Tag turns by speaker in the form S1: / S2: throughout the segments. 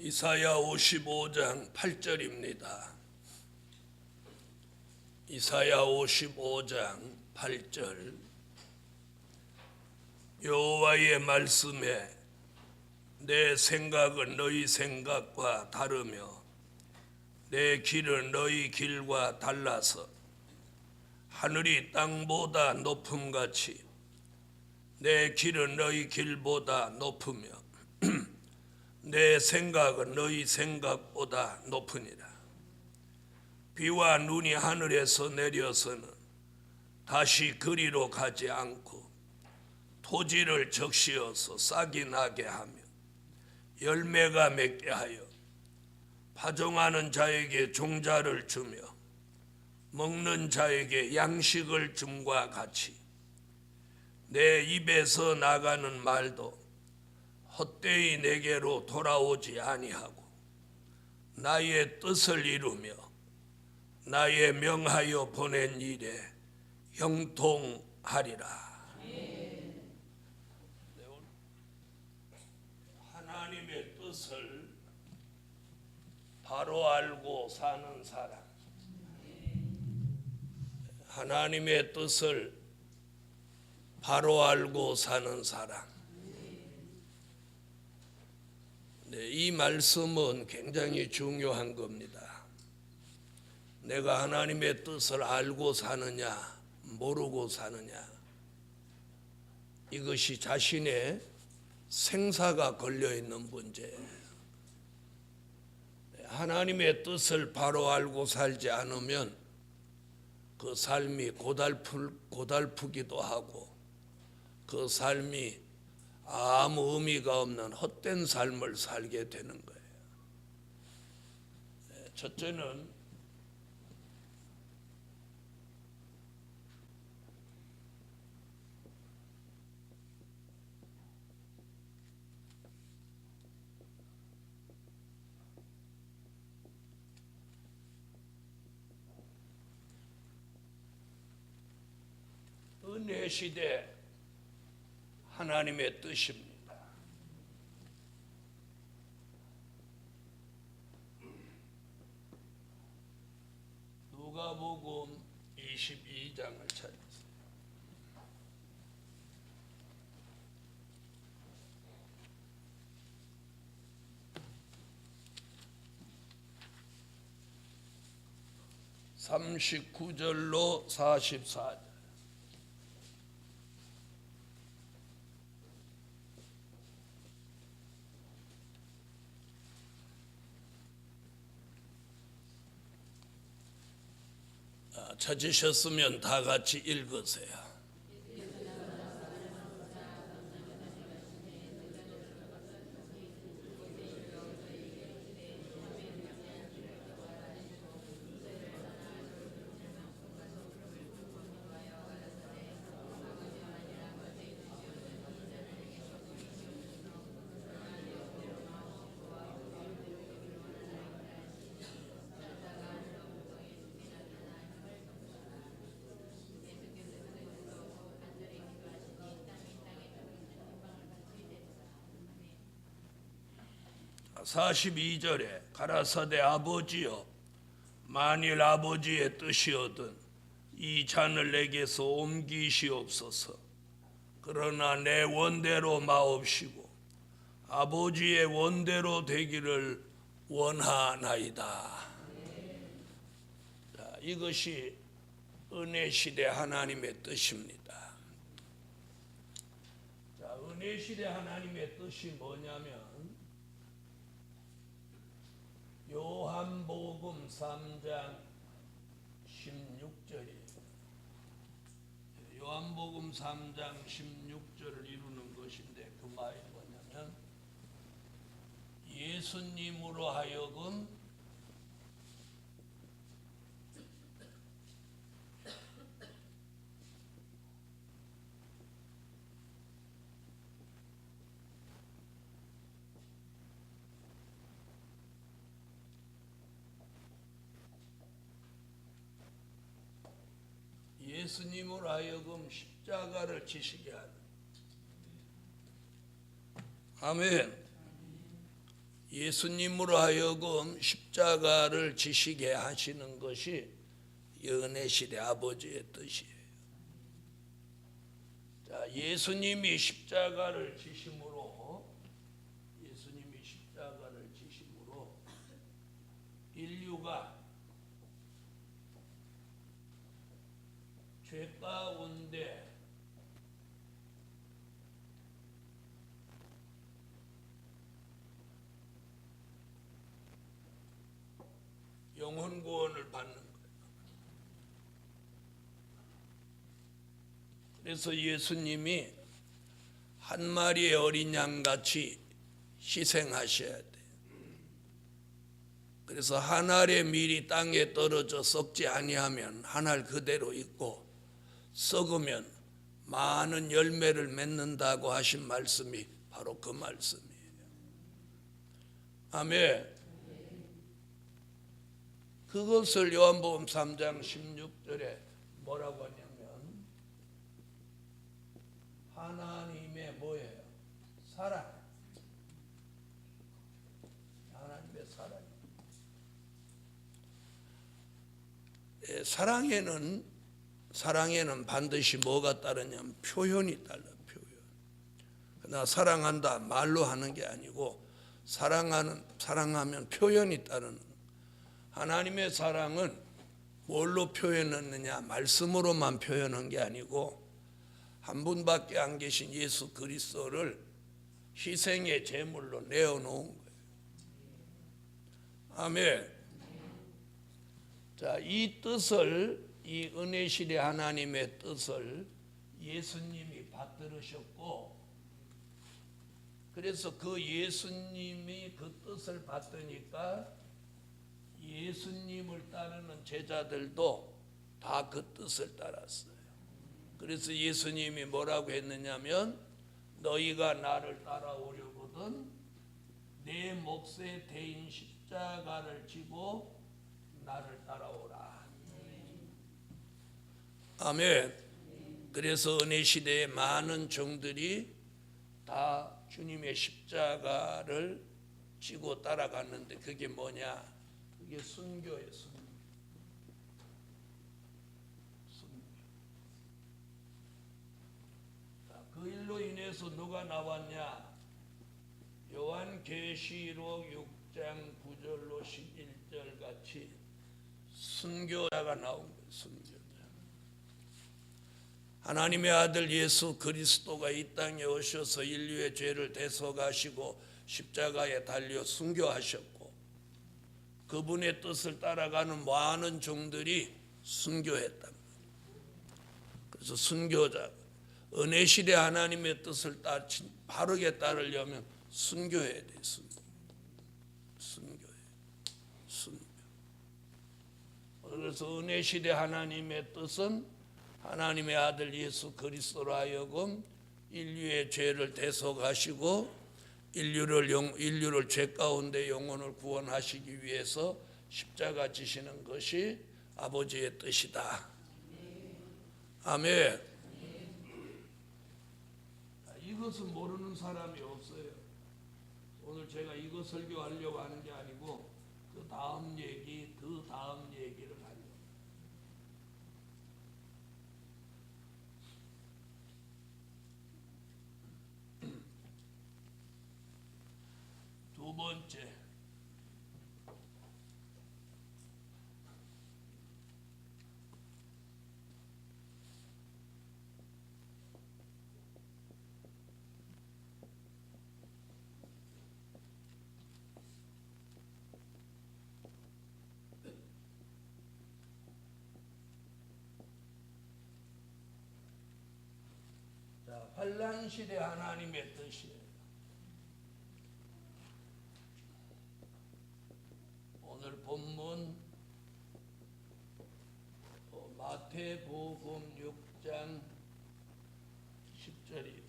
S1: 이사야 55장 8절입니다. 이사야 55장 8절. 여호와의 말씀에 내 생각은 너희 생각과 다르며 내 길은 너희 길과 달라서 하늘이 땅보다 높음같이 내 길은 너희 길보다 높으며 내 생각은 너희 생각보다 높으니라. 비와 눈이 하늘에서 내려서는 다시 그리로 가지 않고 토지를 적시어서 싹이 나게 하며 열매가 맺게 하여 파종하는 자에게 종자를 주며 먹는 자에게 양식을 줌과 같이 내 입에서 나가는 말도 헛되이 내게로 돌아오지 아니하고 나의 뜻을 이루며 나의 명하여 보낸 일에 형통하리라. 하나님의 뜻을 바로 알고 사는 사람, 하나님의 뜻을 바로 알고 사는 사람. 이 말씀은 굉장히 중요한 겁니다. 내가 하나님의 뜻을 알고 사느냐 모르고 사느냐, 이것이 자신의 생사가 걸려있는 문제예요. 하나님의 뜻을 바로 알고 살지 않으면 그 삶이 고달프기도 하고 그 삶이 아무 의미가 없는 헛된 삶을 살게 되는 거예요. 첫째는 은혜 시대 하나님의 뜻입니다. 누가복음 22장을 찾으세요. (39절로 44절) 찾으셨으면 다 같이 읽으세요. (42절에) 가라사대 아버지여, 만일 아버지의 뜻이거든 이 잔을 내게서 옮기시옵소서. 그러나 내 원대로 마옵시고 아버지의 원대로 되기를 원하나이다. 자, 이것이 은혜 시대 하나님의 뜻입니다. 자, 은혜 시대 하나님의 뜻이 뭐냐면 요한복음 3장 16절이에요. 요한복음 3장 16절을 이루는 것인데 그 말이 뭐냐면 예수님으로 하여금 예수님으로 하여금 십자가를 지시게 하는. 아멘. 예수님으로 하여금 십자가를 지시게 하시는 것이 은혜시대 아버지의 뜻이에요. 자, 예수님이 십자가를 지심으로 인류가 죄 가운데 영혼 구원을 받는 거예요. 그래서 예수님이 한 마리의 어린 양같이 희생하셔야 돼요. 그래서 한 알의 밀이 땅에 떨어져 썩지 아니하면 한 알 그대로 있고 썩으면 많은 열매를 맺는다고 하신 말씀이 바로 그 말씀이에요. 아멘. 그것을 요한복음 3장 16절에 뭐라고 하냐면 하나님의 뭐예요? 사랑. 하나님의 사랑. 사랑에는 반드시 뭐가 따르냐면 표현이 따라. 표현. 나 사랑한다 말로 하는 게 아니고 사랑하면 표현이 따르는. 하나님의 사랑은 뭘로 표현했느냐? 말씀으로만 표현한 게 아니고 한 분밖에 안 계신 예수 그리스도를 희생의 제물로 내어놓은 거예요. 아멘. 자, 이 뜻을, 이 은혜시대 하나님의 뜻을 예수님이 받들으셨고, 그래서 그 예수님이 그 뜻을 받으니까 예수님을 따르는 제자들도 다 그 뜻을 따랐어요. 그래서 예수님이 뭐라고 했느냐면 너희가 나를 따라오려거든 내 몫에 대인 십자가를 지고 나를 따라오라. 아멘. 그래서 은혜시대의 많은 종들이 다 주님의 십자가를 지고 따라갔는데 그게 뭐냐? 그게 순교예요. 순교. 자, 그 일로 인해서 누가 나왔냐? 요한계시록 6장 9절로 11절 같이 순교자가 나온 거예요. 순교자. 하나님의 아들 예수 그리스도가 이 땅에 오셔서 인류의 죄를 대속하시고 십자가에 달려 순교하셨고 그분의 뜻을 따라가는 많은 종들이 순교했답니다. 그래서 순교자, 은혜시대 하나님의 뜻을 바르게 따르려면 순교해야 돼. 순교. 그래서 은혜시대 하나님의 뜻은 하나님의 아들 예수 그리스도로 하여금 인류의 죄를 대속하시고 인류를 죄 가운데 영혼을 구원하시기 위해서 십자가 지시는 것이 아버지의 뜻이다. 아멘. 이것을 모르는 사람이 없어요. 오늘 제가 이거 설교하려고 하는 게 아니고 그 다음 얘기를 하려고. 두 번째, 환난 시대 하나님의 뜻이에요. 오늘 본문 마태복음 6장 10절이에요.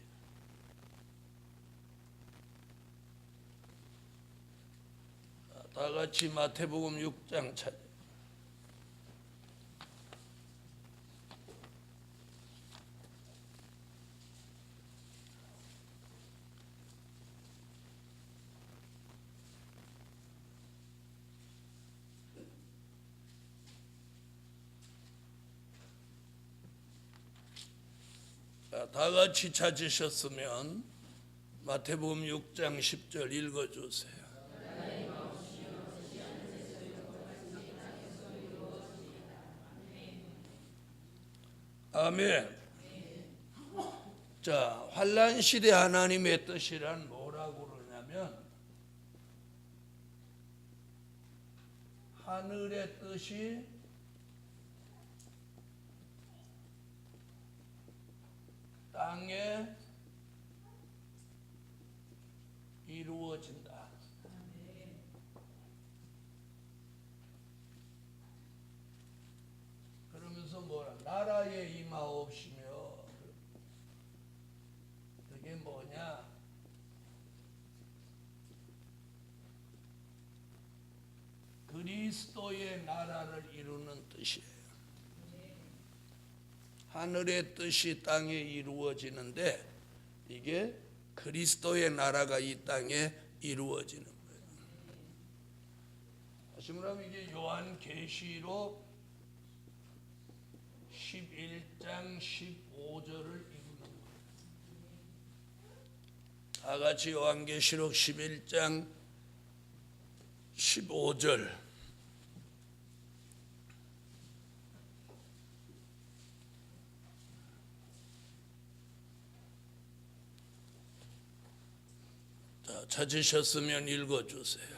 S1: 다 같이 마태복음 6장 찾아. 자, 다 같이 찾으셨으면 마태복음 6장 10절 읽어주세요. 아멘. 자, 환난 시대 하나님의 뜻이란 뭐라고 그러냐면 하늘의 뜻이 땅에 이루어진다. 그러면서 뭐라? 나라에 임하옵시며. 그게 뭐냐? 그리스도의 나라를 이루는 뜻이에요. 하늘의 뜻이 땅에 이루어지는데 이게 그리스도의 나라가 이 땅에 이루어지는 거예요. 다시 말하면 이게 요한계시록 11장 15절을 이루는 거예요. 다 같이 요한계시록 11장 15절. 자, 찾으셨으면 읽어주세요.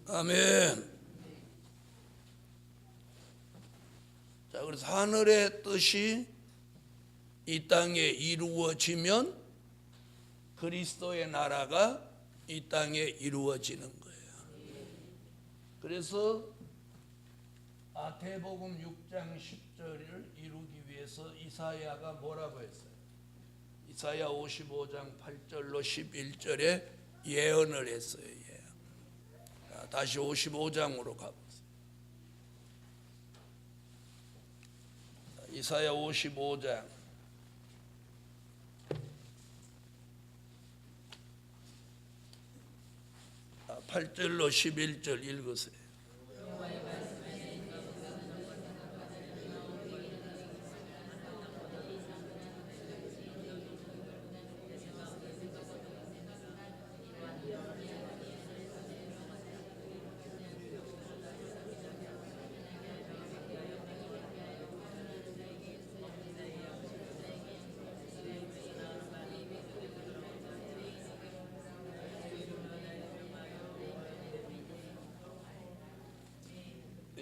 S1: 아멘. 자, 그래서 하늘의 뜻이 이 땅에 이루어지면 그리스도의 나라가 이 땅에 이루어지는 거예요. 그래서 마태복음 6장 10절을 이루기 위해서 이사야가 뭐라고 했어요? 이사야 55장 8절로 11절에 예언을 했어요. 예언. 다시 55장으로 가보세요. 이사야 55장 8절로 11절 읽으세요.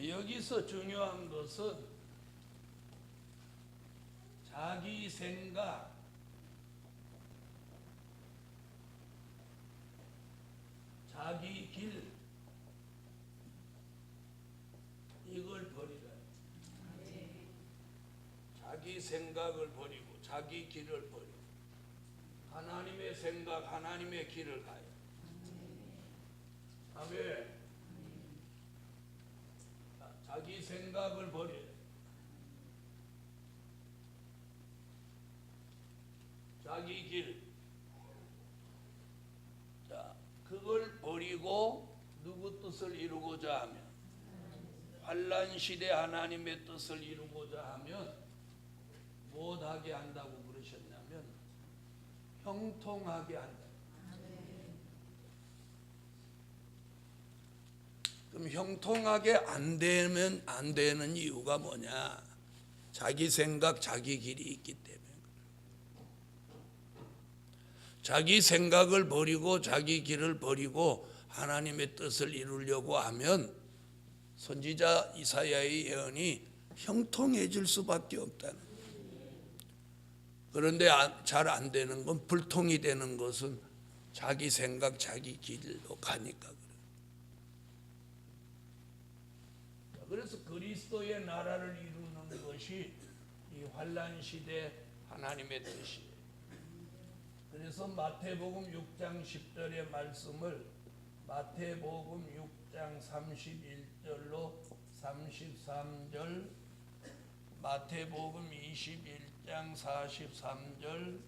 S1: 여기서 중요한 것은 자기 생각, 자기 길, 이걸 버리라. 자기 생각을 버리고 자기 길을 버리고 하나님의 생각, 하나님의 길을 가요. 아멘. 자기 생각을 버려요. 자기 길. 자, 그걸 버리고 누구 뜻을 이루고자 하면, 환난 시대 하나님의 뜻을 이루고자 하면 무엇하게 한다고 그러셨냐면 형통하게 한다. 그럼 형통하게 안 되면 안 되는 이유가 뭐냐? 자기 생각, 자기 길이 있기 때문에. 자기 생각을 버리고 자기 길을 버리고 하나님의 뜻을 이루려고 하면 선지자 이사야의 예언이 형통해질 수밖에 없다는 거예요. 그런데 잘 안 되는 건, 불통이 되는 것은 자기 생각, 자기 길로 가니까. 그래서 그리스도의 나라를 이루는 것이 이 환난 시대 하나님의 뜻이에요. 그래서 마태복음 6장 10절의 말씀을 마태복음 6장 31절로 33절, 마태복음 21장 43절,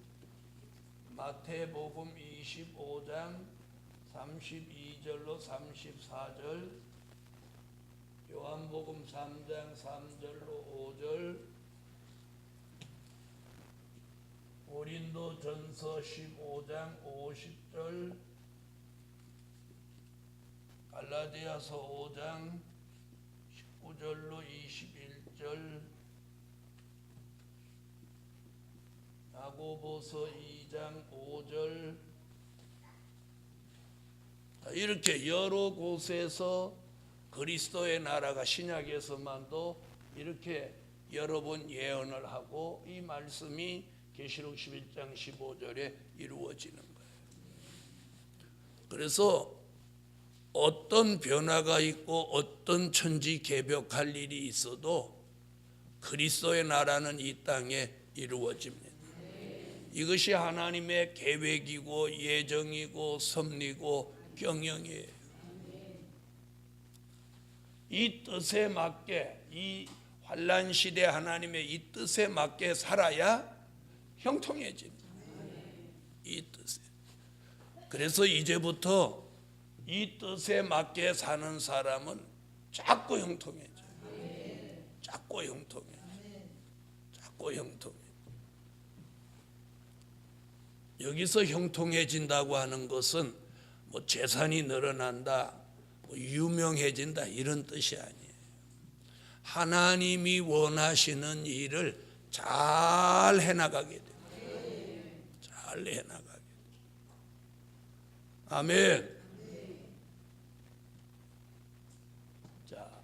S1: 마태복음 25장 32절로 34절, 요한복음 3장 3절로 5절, 고린도전서 15장 50절, 갈라디아서 5장 19절로 21절, 야고보서 2장 5절, 이렇게 여러 곳에서 그리스도의 나라가 신약에서만도 이렇게 여러 번 예언을 하고 이 말씀이 계시록 11장 15절에 이루어지는 거예요. 그래서 어떤 변화가 있고 어떤 천지개벽할 일이 있어도 그리스도의 나라는 이 땅에 이루어집니다. 이것이 하나님의 계획이고 예정이고 섭리고 경영이에요. 이 뜻에 맞게, 이 환난 시대 하나님의 이 뜻에 맞게 살아야 형통해집니다. 이 뜻에. 그래서 이제부터 이 뜻에 맞게 사는 사람은 자꾸 형통해져요. 자꾸 형통해져요. 자꾸 형통해져요. 여기서 형통해진다고 하는 것은 뭐 재산이 늘어난다, 뭐 유명해진다 이런 뜻이 아니에요. 하나님이 원하시는 일을 잘 해나가게 돼요. 잘 해나가게 돼요. 아멘. 자,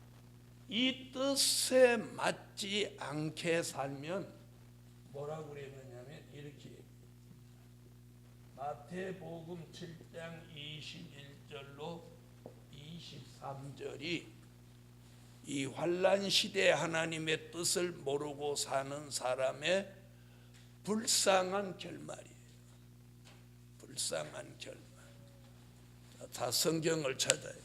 S1: 이 뜻에 맞지 않게 살면 뭐라고 그랬느냐면 이렇게 마태복음 7장 21절로 23절이 이 환난 시대 하나님의 뜻을 모르고 사는 사람의 불쌍한 결말이에요. 불쌍한 결말. 다 성경을 찾아요.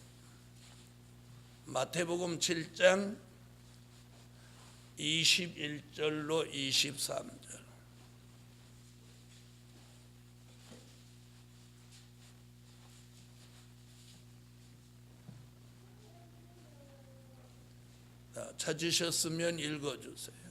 S1: 마태복음 7장 21절로 23절. 찾으셨으면 읽어주세요.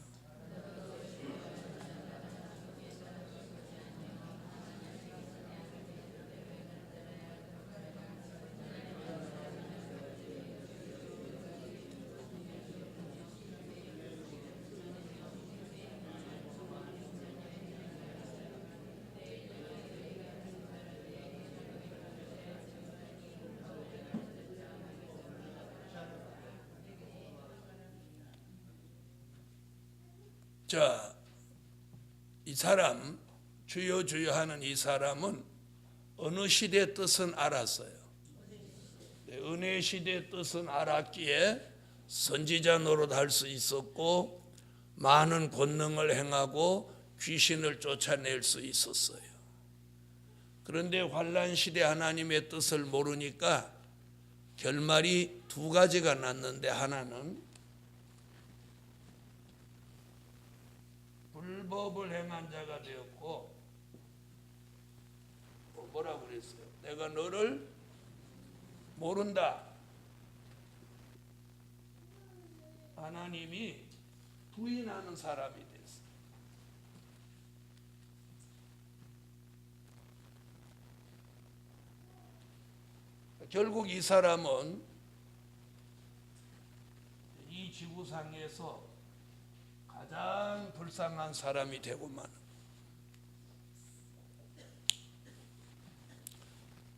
S1: 자, 이 사람 주여 주여 하는 이 사람은 어느 시대의 뜻은 알았어요. 은혜 시대의 뜻은 알았기에 선지자 노릇할 수 있었고 많은 권능을 행하고 귀신을 쫓아낼 수 있었어요. 그런데 환난 시대 하나님의 뜻을 모르니까 결말이 두 가지가 났는데, 하나는 불법을 행한 자가 되었고, 뭐라고 그랬어요? 내가 너를 모른다. 하나님이 부인하는 사람이 됐어요. 결국 이 사람은 이 지구상에서 가장 불쌍한 사람이 되고만.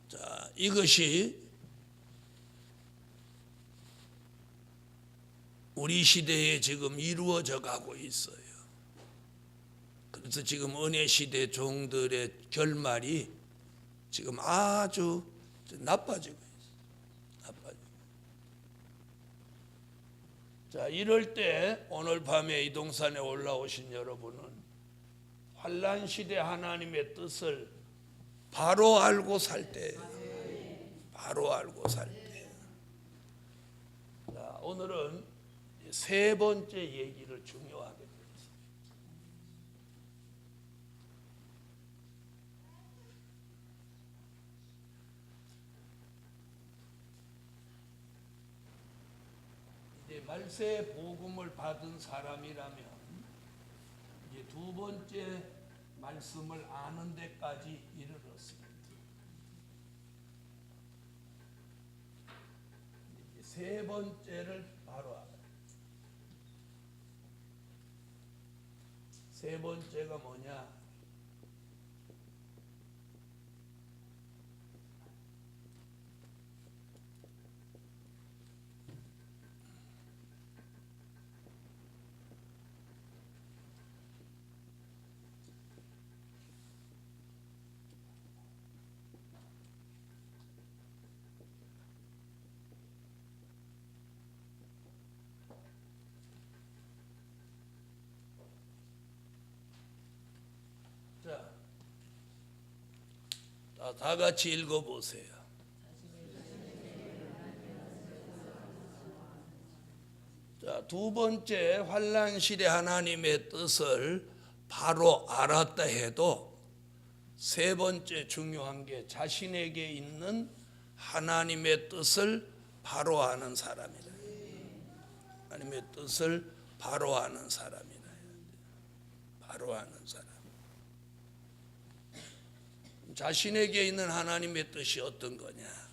S1: 자, 이것이 우리 시대에 지금 이루어져 가고 있어요. 그래서 지금 은혜 시대 종들의 결말이 지금 아주 나빠지고 있어요. 나빠지고. 자, 이럴 때 오늘 밤에 이동산에 올라오신 여러분은 환난 시대 하나님의 뜻을 바로 알고 살 때, 바로 알고 살 때. 자, 오늘은 세 번째 얘기를 중요하게 되었습니다. 말세 복음을 받은 사람이라면 이제 두 번째 말씀을 아는 데까지 이르렀습니다. 이제 세 번째를 바로 알아요. 세 번째가 뭐냐? 자, 다 같이 읽어보세요. 자, 두 번째 환난시대 하나님의 뜻을 바로 알았다 해도 세 번째 중요한 게 자신에게 있는 하나님의 뜻을 바로 아는 사람이다. 하나님의 뜻을 바로 아는 사람이다. 바로 아는 사람. 자신에게 있는 하나님의 뜻이 어떤 거냐?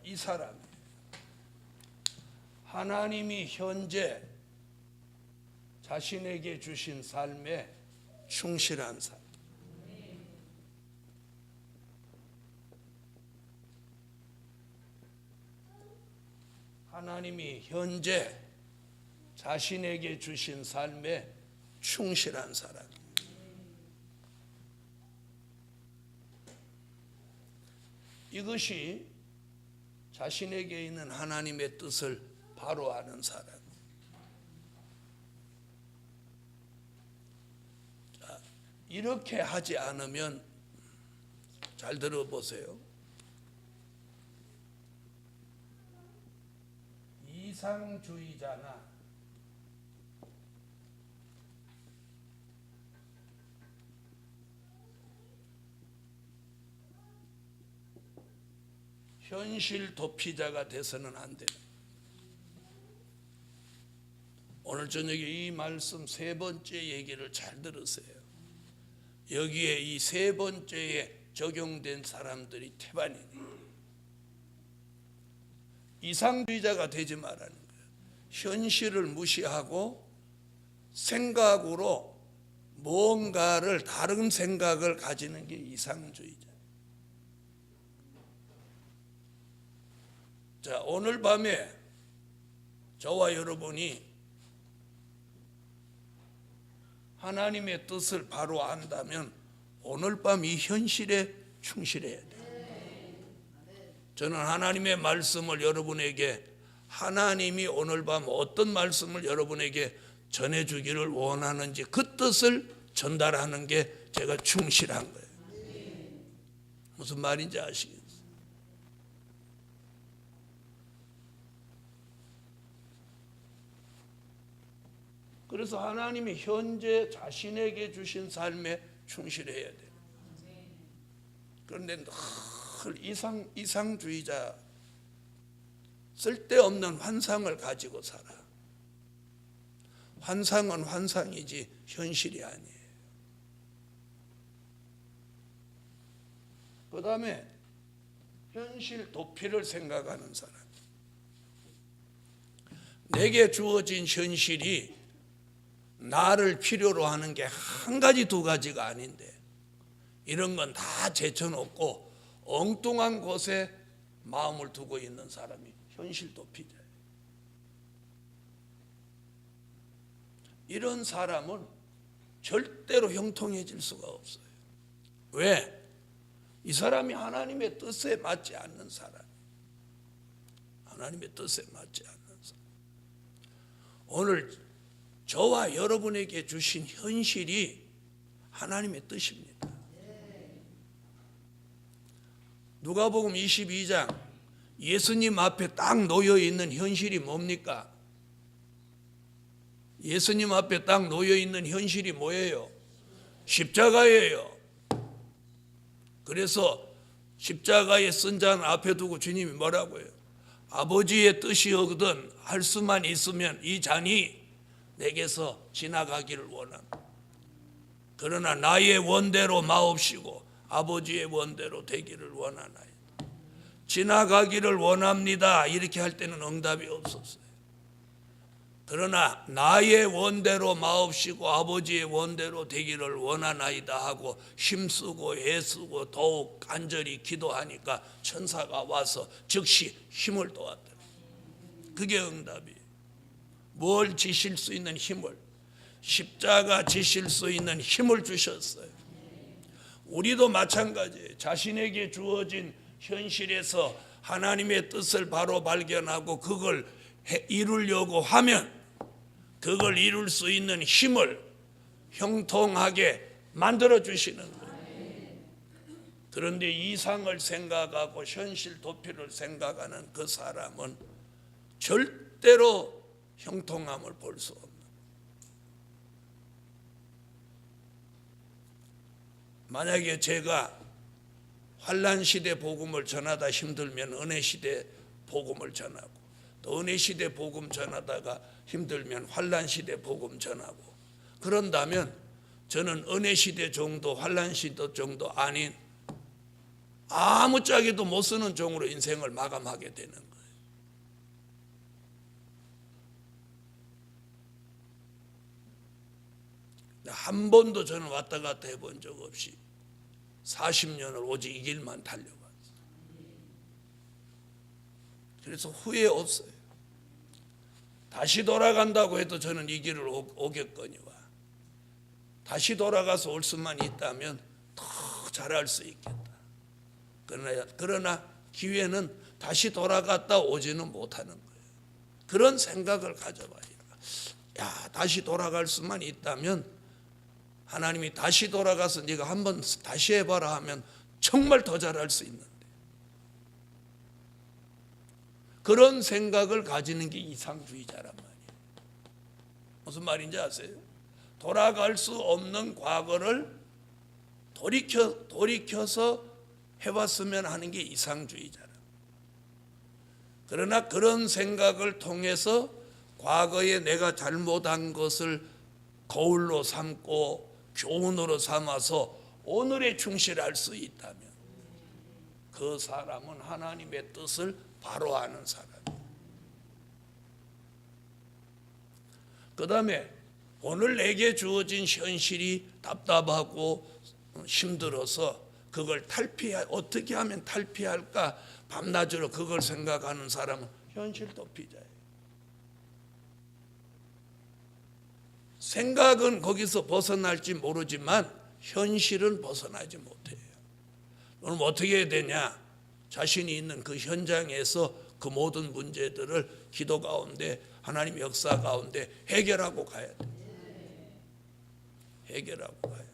S1: 이 사람이 하나님이 현재 자신에게 주신 삶에 충실한 사람. 하나님이 현재 자신에게 주신 삶에 충실한 사람. 이것이 자신에게 있는 하나님의 뜻을 바로 아는 사람. 자, 이렇게 하지 않으면 잘 들어보세요. 이상주의자나 현실 도피자가 돼서는 안 돼요. 오늘 저녁에 이 말씀 세 번째 얘기를 잘 들으세요. 여기에 이 세 번째에 적용된 사람들이 태반이니 이상주의자가 되지 말라는 거예요. 현실을 무시하고 생각으로 뭔가를 다른 생각을 가지는 게 이상주의자. 자, 오늘 밤에 저와 여러분이 하나님의 뜻을 바로 안다면 오늘 밤 이 현실에 충실해야 돼요. 저는 하나님의 말씀을 여러분에게 하나님이 오늘 밤 어떤 말씀을 여러분에게 전해주기를 원하는지 그 뜻을 전달하는 게 제가 충실한 거예요. 무슨 말인지 아시겠어요? 그래서 하나님이 현재 자신에게 주신 삶에 충실해야 돼요. 그런데 늘 이상주의자, 쓸데없는 환상을 가지고 살아. 환상은 환상이지 현실이 아니에요. 그 다음에 현실 도피를 생각하는 사람. 내게 주어진 현실이 나를 필요로 하는 게 한 가지 두 가지가 아닌데 이런 건 다 제쳐놓고 엉뚱한 곳에 마음을 두고 있는 사람이 현실 도피자예요. 이런 사람은 절대로 형통해질 수가 없어요. 왜? 이 사람이 하나님의 뜻에 맞지 않는 사람. 하나님의 뜻에 맞지 않는 사람. 오늘 저와 여러분에게 주신 현실이 하나님의 뜻입니다. 누가복음 22장 예수님 앞에 딱 놓여 있는 현실이 뭡니까? 예수님 앞에 딱 놓여 있는 현실이 뭐예요? 십자가예요. 그래서 십자가에 쓴 잔 앞에 두고 주님이 뭐라고 해요? 아버지의 뜻이거든 할 수만 있으면 이 잔이 내게서 지나가기를 원합니다. 그러나 나의 원대로 마옵시고 아버지의 원대로 되기를 원하나이다. 지나가기를 원합니다. 이렇게 할 때는 응답이 없었어요. 그러나 나의 원대로 마옵시고 아버지의 원대로 되기를 원하나이다 하고 힘쓰고 애쓰고 더욱 간절히 기도하니까 천사가 와서 즉시 힘을 도왔다. 그게 응답이에요. 뭘 지실 수 있는 힘을, 십자가 지실 수 있는 힘을 주셨어요. 우리도 마찬가지예요. 자신에게 주어진 현실에서 하나님의 뜻을 바로 발견하고 그걸 이루려고 하면 그걸 이룰 수 있는 힘을 형통하게 만들어 주시는 거예요. 그런데 이상을 생각하고 현실 도피를 생각하는 그 사람은 절대로 형통함을 볼 수 없는. 만약에 제가 환난시대 복음을 전하다 힘들면 은혜시대 복음을 전하고 또 은혜시대 복음 전하다가 힘들면 환난시대 복음 전하고 그런다면 저는 은혜시대 정도 환난시대 정도 아닌 아무짝에도 못 쓰는 종으로 인생을 마감하게 되는 거예요. 한 번도 저는 왔다 갔다 해본 적 없이 40년을 오직 이 길만 달려봤어요. 그래서 후회 없어요. 다시 돌아간다고 해도 저는 이 길을 오겠거니와 다시 돌아가서 올 수만 있다면 더 잘할 수 있겠다. 그러나 기회는 다시 돌아갔다 오지는 못하는 거예요. 그런 생각을 가져봐야 야, 다시 돌아갈 수만 있다면 하나님이 다시 돌아가서 네가 한번 다시 해봐라 하면 정말 더 잘할 수 있는데 그런 생각을 가지는 게 이상주의자란 말이에요. 무슨 말인지 아세요? 돌아갈 수 없는 과거를 돌이켜서 해봤으면 하는 게 이상주의자라. 그러나 그런 생각을 통해서 과거에 내가 잘못한 것을 거울로 삼고 교훈으로 삼아서 오늘에 충실할 수 있다면 그 사람은 하나님의 뜻을 바로 아는 사람이에요. 그 다음에 오늘 내게 주어진 현실이 답답하고 힘들어서 그걸 어떻게 하면 탈피할까 밤낮으로 그걸 생각하는 사람은 현실 도피자예요. 생각은 거기서 벗어날지 모르지만 현실은 벗어나지 못해요. 그럼 어떻게 해야 되냐? 자신이 있는 그 현장에서 그 모든 문제들을 기도 가운데 하나님의 역사 가운데 해결하고 가야 돼요. 해결하고 가야 돼요.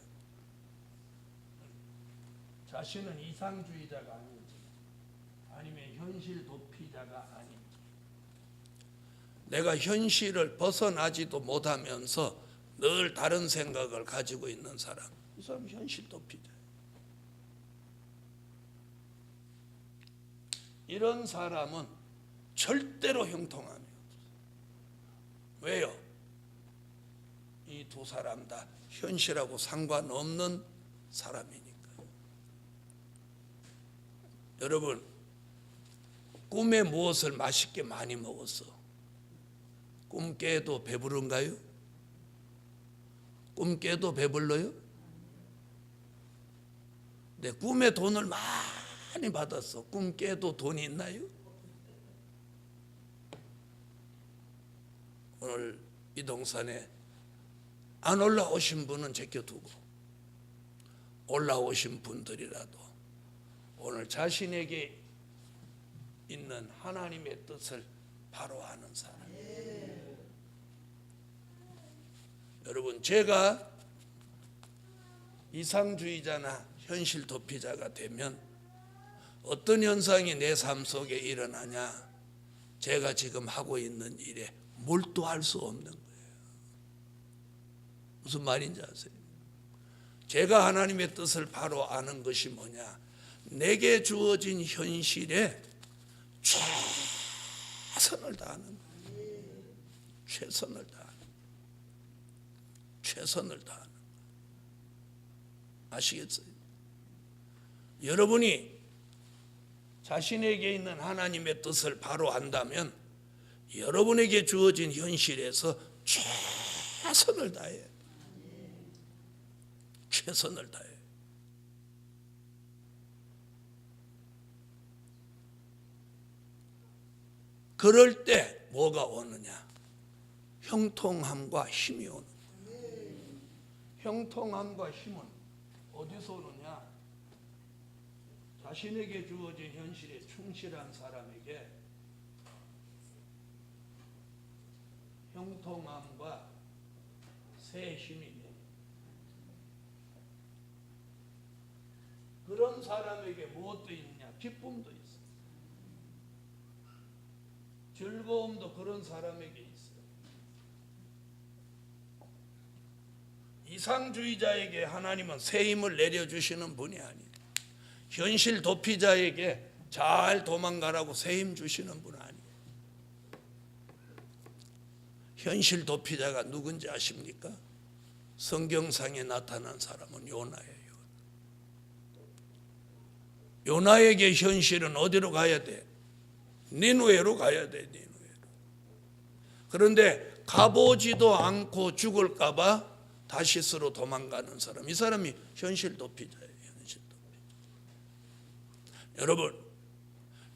S1: 자신은 이상주의자가 아닌지 아니면 현실 도피자가 아닌지 내가 현실을 벗어나지도 못하면서 늘 다른 생각을 가지고 있는 사람, 이 사람 현실 도피자예요. 이런 사람은 절대로 형통함이 없어요. 왜요? 이 두 사람 다 현실하고 상관없는 사람이니까요. 여러분, 꿈에 무엇을 맛있게 많이 먹었어? 꿈 깨도 배부른가요? 꿈 깨도 배불러요? 내 꿈에 돈을 많이 받았어. 꿈 깨도 돈이 있나요? 오늘 이동산에 안 올라오신 분은 제껴두고 올라오신 분들이라도 오늘 자신에게 있는 하나님의 뜻을 바로 아는 사람. 여러분, 제가 이상주의자나 현실 도피자가 되면 어떤 현상이 내 삶 속에 일어나냐? 제가 지금 하고 있는 일에 몰두할 수 없는 거예요. 무슨 말인지 아세요? 제가 하나님의 뜻을 바로 아는 것이 뭐냐? 내게 주어진 현실에 최선을 다하는 거예요. 최선을 다하는 거예요. 최선을 다하는 거예요. 아시겠어요? 여러분이 자신에게 있는 하나님의 뜻을 바로 안다면 여러분에게 주어진 현실에서 최선을 다해요. 최선을 다해요. 그럴 때 뭐가 오느냐? 형통함과 힘이 오는 거예요. 형통함과 힘은 어디서 오느냐? 자신에게 주어진 현실에 충실한 사람에게 형통함과 새 힘이 있는, 그런 사람에게 무엇도 있느냐? 기쁨도 있어. 즐거움도 그런 사람에게 있어요. 이상주의자에게 하나님은 새 힘을 내려주시는 분이 아니에요. 현실 도피자에게 잘 도망가라고 새 힘 주시는 분 아니에요. 현실 도피자가 누군지 아십니까? 성경상에 나타난 사람은 요나예요. 요나에게 현실은 어디로 가야 돼? 니누에로 가야 돼. 니누에로. 그런데 가보지도 않고 죽을까 봐 다시스로 도망가는 사람, 이 사람이 현실 도피자예요. 현실 도피자. 여러분,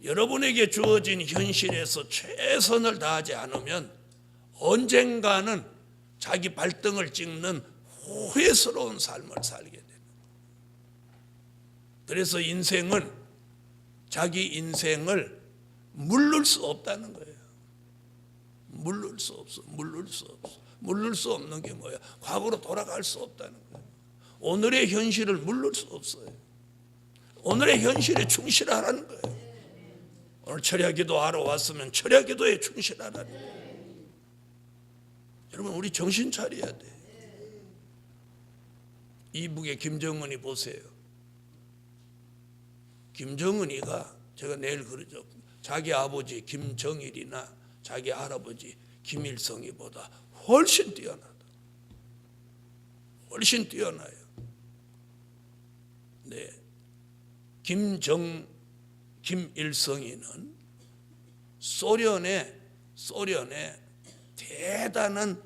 S1: 여러분에게 주어진 현실에서 최선을 다하지 않으면 언젠가는 자기 발등을 찍는 후회스러운 삶을 살게 됩니다. 그래서 인생은 자기 인생을 물를 수 없다는 거예요. 물를 수 없어. 물를 수 없어. 물를 수 없는 게 뭐야? 과거로 돌아갈 수 없다는 거예요. 오늘의 현실을 물를 수 없어요. 오늘의 현실에 충실하라는 거예요. 오늘 철야기도 하러 왔으면 철야기도에 충실하라는 거예요. 여러분, 우리 정신 차려야 돼. 이북의 김정은이 보세요. 김정은이가, 제가 내일 그러죠, 자기 아버지 김정일이나 자기 할아버지 김일성이보다 훨씬 뛰어나다. 훨씬 뛰어나요. 네, 김일성이는 소련의 대단한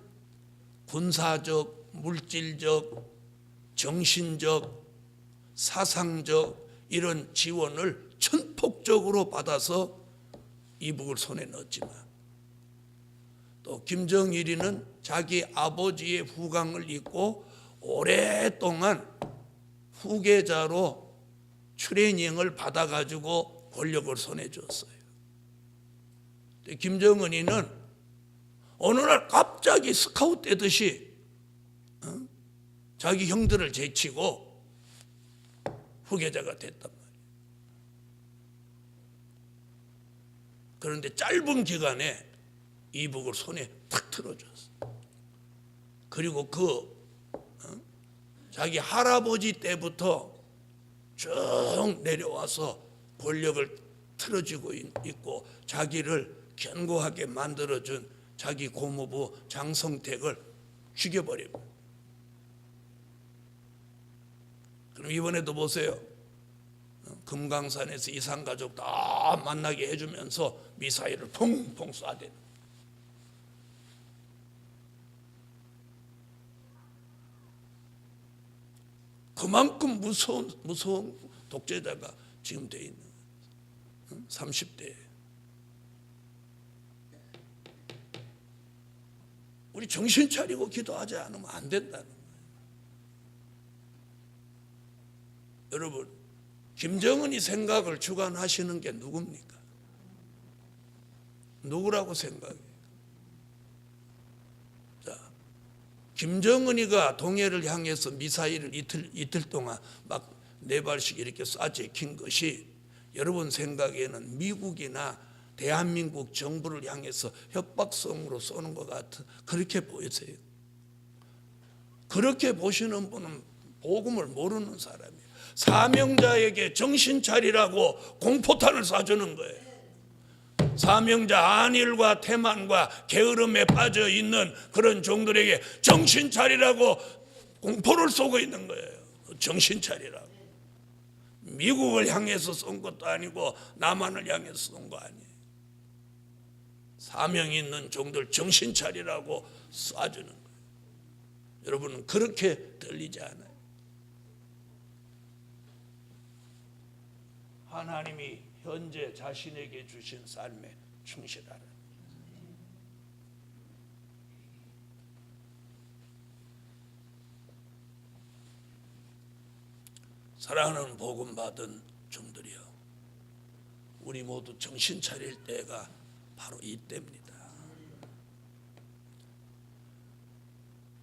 S1: 군사적, 물질적, 정신적, 사상적 이런 지원을 천폭적으로 받아서 이북을 손에 넣었지만, 또 김정일이는 자기 아버지의 후광을 잇고 오랫동안 후계자로 트레이닝을 받아가지고 권력을 손에 줬어요. 김정은이는 어느 날 갑자기 스카웃 떼듯이 자기 형들을 제치고 후계자가 됐단 말이에요. 그런데 짧은 기간에 이북을 손에 탁 틀어줬어. 그리고 자기 할아버지 때부터 쭉 내려와서 권력을 틀어지고 있고 자기를 견고하게 만들어준 자기 고모부 장성택을 죽여버립니다. 그럼 이번에도 보세요. 금강산에서 이산가족 다 만나게 해주면서 미사일을 펑펑 쏴대는. 그만큼 무서운 독재자가 지금 돼 있는 거예요. 30대. 우리 정신 차리고 기도하지 않으면 안 된다는 거예요. 여러분, 김정은이 생각을 주관하시는 게 누굽니까? 누구라고 생각해요? 자, 김정은이가 동해를 향해서 미사일을 이틀 동안 막 4발씩 이렇게 쏴제킨 것이 여러분 생각에는 미국이나 대한민국 정부를 향해서 협박성으로 쏘는 것 같은 그렇게 보이세요? 그렇게 보시는 분은 복음을 모르는 사람이에요. 사명자에게 정신 차리라고 공포탄을 쏴주는 거예요. 사명자 안일과 태만과 게으름에 빠져 있는 그런 종들에게 정신 차리라고 공포를 쏘고 있는 거예요. 정신 차리라고. 미국을 향해서 쏜 것도 아니고 남한을 향해서 쏜 거 아니에요. 사명 있는 종들 정신 차리라고 쏴주는 거예요. 여러분은 그렇게 들리지 않아요? 하나님이 현재 자신에게 주신 삶에 충실하라. 사랑하는 복음 받은 종들이여, 우리 모두 정신 차릴 때가 바로 이때입니다.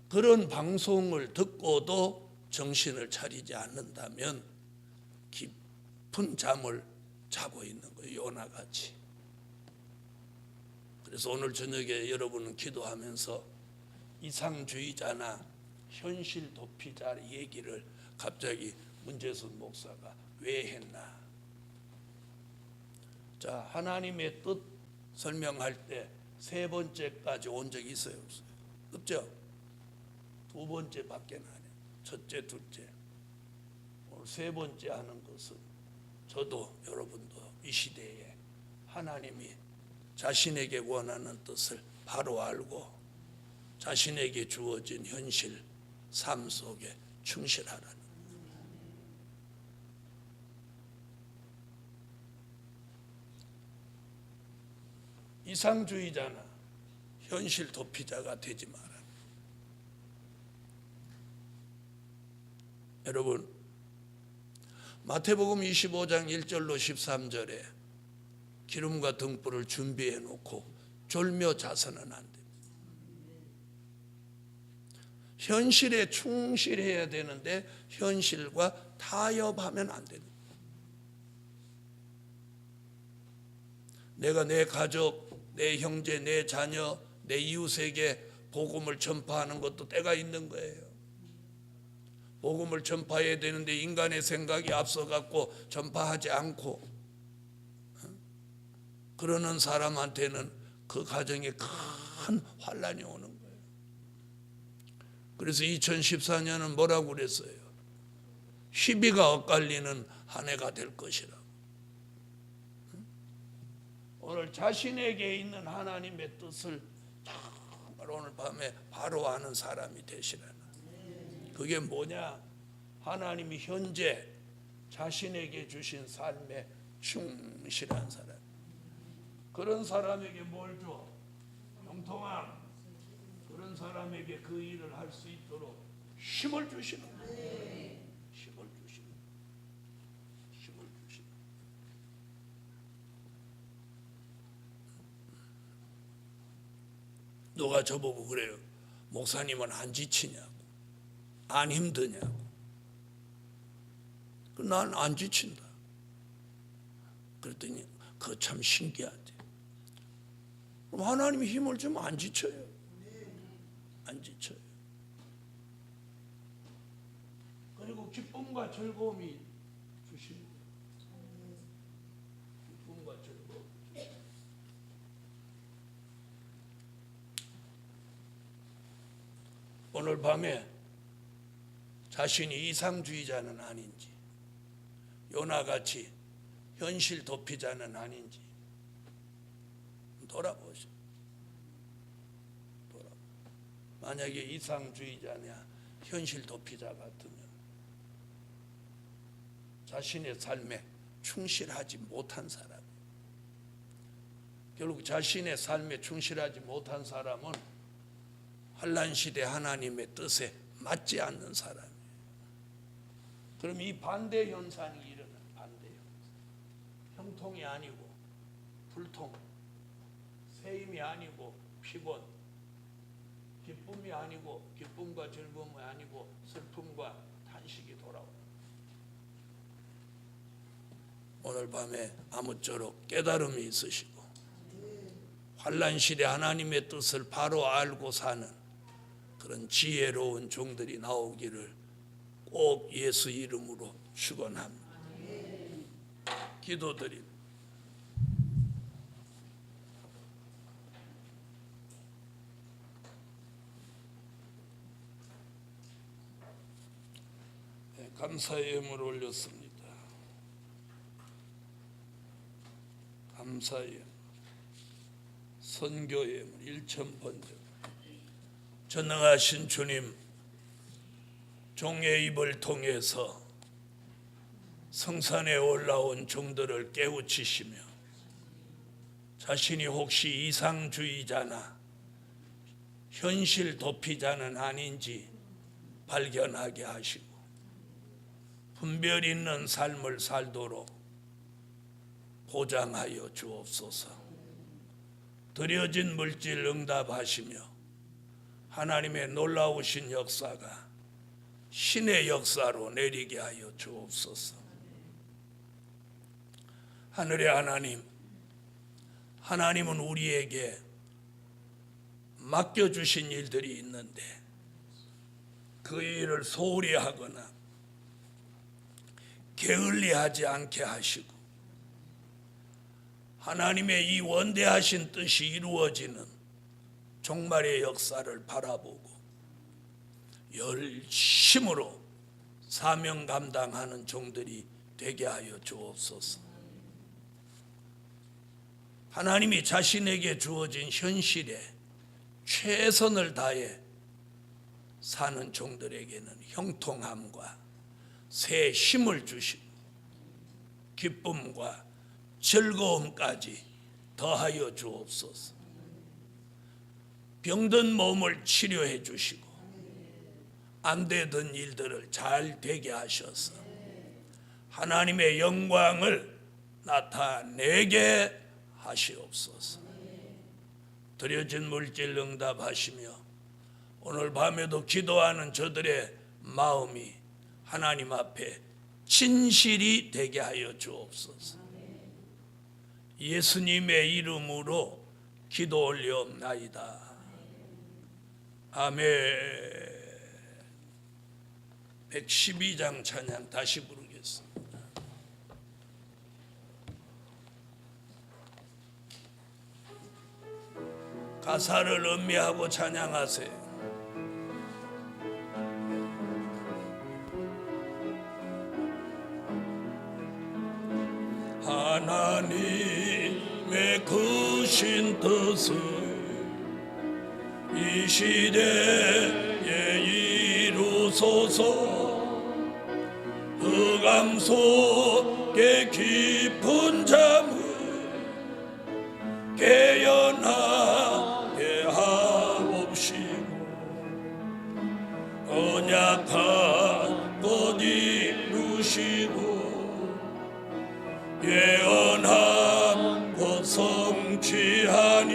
S1: 그런 방송을 듣고도 정신을 차리지 않는다면 깊은 잠을 자고 있는 거예요. 요나같이. 그래서 오늘 저녁에 여러분은 기도하면서 이상주의자나 현실 도피자 얘기를 갑자기 문재순 목사가 왜 했나? 자, 하나님의 뜻 설명할 때 3번째까지 온 적이 있어요, 없어요? 없죠? 2번째밖에 안 해요. 첫째, 둘째. 오늘 3번째 하는 것은 저도 여러분도 이 시대에 하나님이 자신에게 원하는 뜻을 바로 알고 자신에게 주어진 현실 삶 속에 충실하라는. 이상주의자나 현실 도피자가 되지 마라. 여러분, 마태복음 25장 1절로 13절에 기름과 등불을 준비해 놓고 졸며 자서는 안 됩니다. 현실에 충실해야 되는데 현실과 타협하면 안 됩니다. 내가 내 가족, 내 형제, 내 자녀, 내 이웃에게 복음을 전파하는 것도 때가 있는 거예요. 복음을 전파해야 되는데 인간의 생각이 앞서갖고 전파하지 않고 그러는 사람한테는 그 가정에 큰 환란이 오는 거예요. 그래서 2014년은 뭐라고 그랬어요? 시비가 엇갈리는 한 해가 될 것이라고. 오늘 자신에게 있는 하나님의 뜻을 정말 오늘 밤에 바로 아는 사람이 되시라는. 그게 뭐냐? 하나님이 현재 자신에게 주신 삶에 충실한 사람. 그런 사람에게 뭘 줘? 형통함. 그런 사람에게 그 일을 할 수 있도록 힘을 주시는 거예요. 힘을 주시는 거예요. 힘을 주시는 거예요. 누가 저보고 그래요. 목사님은 안 지치냐고. 안 힘드냐고. 난 안 지친다. 그랬더니 그거 참 신기하대. 그럼 하나님이 힘을 주면 안 지쳐요. 안 지쳐요. 그리고 기쁨과 즐거움이 주시는 거예요. 기쁨과 즐거움. 오늘 밤에 자신이 이상주의자는 아닌지, 요나같이 현실 도피자는 아닌지 돌아보시오. 만약에 이상주의자냐 현실 도피자 같으면 자신의 삶에 충실하지 못한 사람, 결국 자신의 삶에 충실하지 못한 사람은 환난 시대 하나님의 뜻에 맞지 않는 사람이에요. 그럼 이 반대 현상이 일어나요. 반대 현상. 형통이 아니고 불통, 세임이 아니고 피곤, 기쁨이 아니고 기쁨과 즐거움이 아니고 슬픔과 탄식이 돌아옵니다. 오늘 밤에 아무쪼록 깨달음이 있으시고 환난 시대 하나님의 뜻을 바로 알고 사는 그런 지혜로운 종들이 나오기를 꼭 예수 이름으로 축원합니다. 기도드립니다. 감사의 예물 올렸습니다. 감사의 예물, 선교의 예물 1,000번째. 전능하신 주님, 종의 입을 통해서 성산에 올라온 종들을 깨우치시며 자신이 혹시 이상주의자나 현실 도피자는 아닌지 발견하게 하시고 분별 있는 삶을 살도록 보장하여 주옵소서. 드려진 물질 응답하시며 하나님의 놀라우신 역사가 신의 역사로 내리게 하여 주옵소서. 하늘의 하나님, 하나님은 우리에게 맡겨주신 일들이 있는데 그 일을 소홀히 하거나 게을리하지 않게 하시고 하나님의 이 원대하신 뜻이 이루어지는 종말의 역사를 바라보고 열심으로 사명 감당하는 종들이 되게 하여 주옵소서. 하나님이 자신에게 주어진 현실에 최선을 다해 사는 종들에게는 형통함과 새 힘을 주시고 기쁨과 즐거움까지 더하여 주옵소서. 병든 몸을 치료해 주시고 안 되던 일들을 잘 되게 하셔서 하나님의 영광을 나타내게 하시옵소서. 드려진 물질 응답하시며 오늘 밤에도 기도하는 저들의 마음이 하나님 앞에 진실이 되게 하여 주옵소서. 예수님의 이름으로 기도 올리옵나이다. 아멘. 112장 찬양 다시 부르겠습니다. 가사를 음미하고 찬양하세요. 하나님의 크신 뜻을 이 시대에 이루소서. 흑암 속에 깊은 잠을 깨어나게 하옵시고 언약한 것 이루시고 예언한 것 성취하니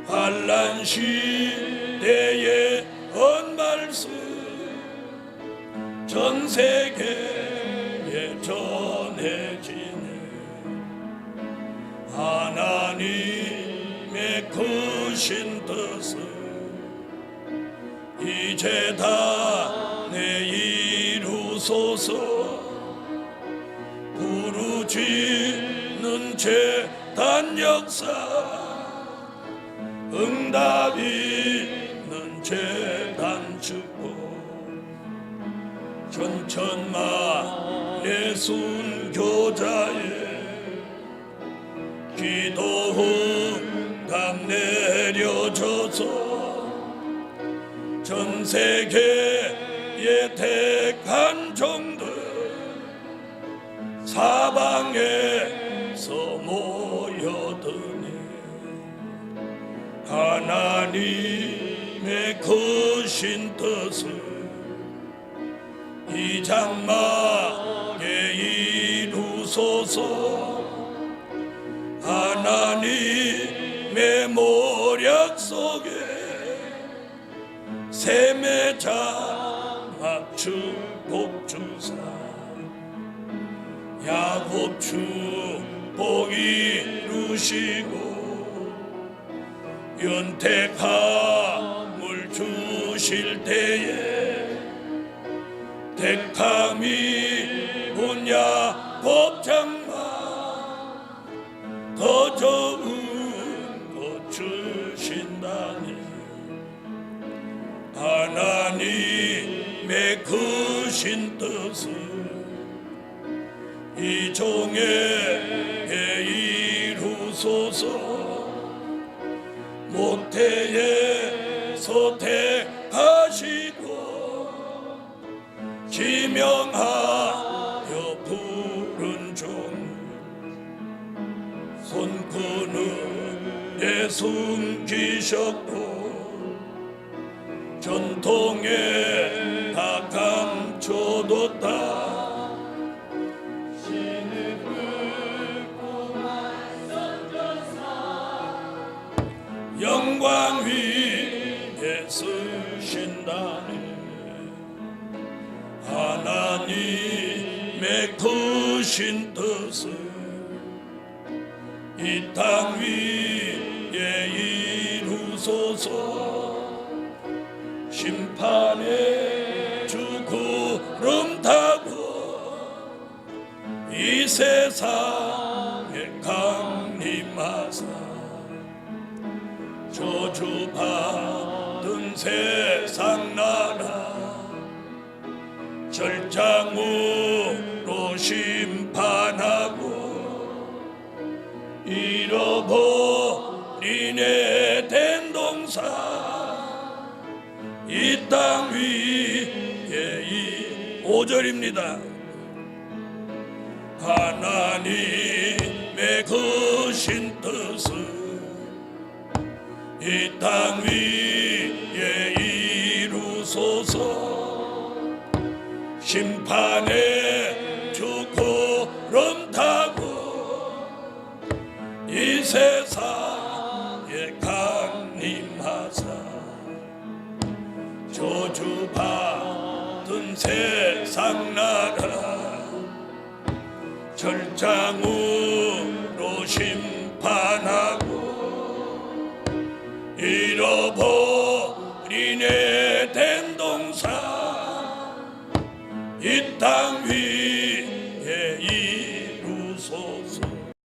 S1: 환난 시대의 언말씀 전 세계에 전해지네. 하나님의 크신 뜻을 이제 다 이루소서. 부르짖는 재단 역사 응답 있는 재단 축복 천천만의 순교자의 기도 응답 내려줘서 전 세계의 택한 종들 사방에서 모여드니 하나님 크신 뜻을 이 장막에 이루소서. 하나님의 모략 속에 샘의 장막 축복 주사. 야곱 축복 이루시고 연택함을 주실 때에 택함이 분야 법장만 더 좋은 것 주신다니. 하나님의 크신 뜻을 이 종에게 이루소서. 모태에서 택하시고 지명하여 부른 종 손그늘에 숨기셨고 전통에 다 감춰뒀다. 영광 위에 쓰신다네. 하나님의 크신 뜻을 이 땅 위에 이루소서. 심판의 주 구름 타고 이 세상에 강림하사 저주받은 세상 나라 절장으로 심판하고 잃어버린 에덴동산 이 땅 위에 이 5절입니다. 하나님의 크신 뜻을 이 땅 위에 이루소서. 심판의 주 구름 타고 이 세상에 강림하사 저주받은 세상 나라 절장으로 심판하고 잃어버린 에덴 동산 이 땅 위